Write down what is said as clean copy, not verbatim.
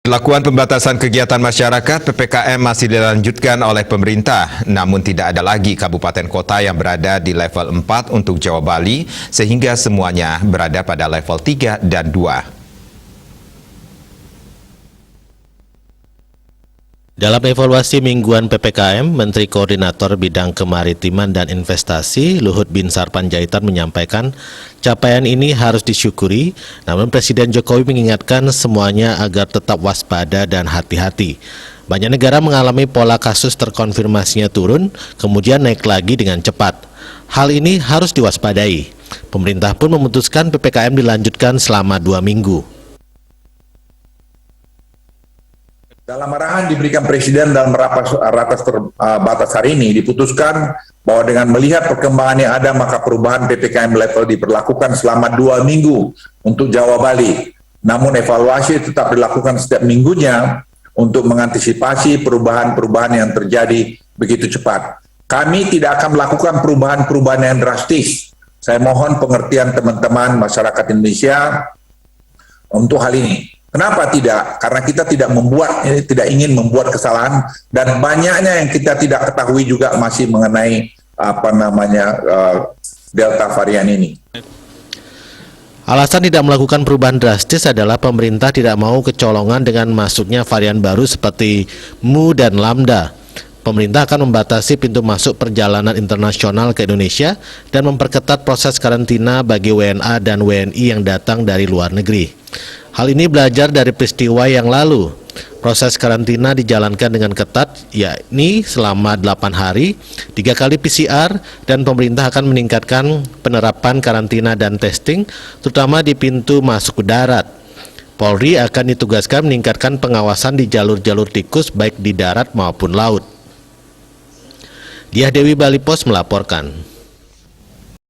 Pelakuan pembatasan kegiatan masyarakat PPKM masih dilanjutkan oleh pemerintah, namun tidak ada lagi kabupaten kota yang berada di level 4 untuk Jawa Bali, sehingga semuanya berada pada level 3 dan 2. Dalam evaluasi mingguan PPKM, Menteri Koordinator Bidang Kemaritiman dan Investasi Luhut Binsar Panjaitan menyampaikan capaian ini harus disyukuri, namun Presiden Jokowi mengingatkan semuanya agar tetap waspada dan hati-hati. Banyak negara mengalami pola kasus terkonfirmasinya turun, kemudian naik lagi dengan cepat. Hal ini harus diwaspadai. Pemerintah pun memutuskan PPKM dilanjutkan selama 2 minggu. Dalam arahan diberikan Presiden dalam ratas terbatas hari ini, diputuskan bahwa dengan melihat perkembangan yang ada, maka perubahan PPKM level diberlakukan selama 2 minggu untuk Jawa Bali. Namun evaluasi tetap dilakukan setiap minggunya untuk mengantisipasi perubahan-perubahan yang terjadi begitu cepat. Kami tidak akan melakukan perubahan-perubahan yang drastis. Saya mohon pengertian teman-teman masyarakat Indonesia untuk hal ini. Kenapa tidak? Karena kita tidak ingin membuat kesalahan, dan banyaknya yang kita tidak ketahui juga masih mengenai Delta varian ini. Alasan tidak melakukan perubahan drastis adalah pemerintah tidak mau kecolongan dengan masuknya varian baru seperti Mu dan Lambda. Pemerintah akan membatasi pintu masuk perjalanan internasional ke Indonesia dan memperketat proses karantina bagi WNA dan WNI yang datang dari luar negeri. Hal ini belajar dari peristiwa yang lalu. Proses karantina dijalankan dengan ketat, yakni selama 8 hari, 3 kali PCR, dan pemerintah akan meningkatkan penerapan karantina dan testing, terutama di pintu masuk darat. Polri akan ditugaskan meningkatkan pengawasan di jalur-jalur tikus baik di darat maupun laut. Diah Dewi Bali Pos melaporkan.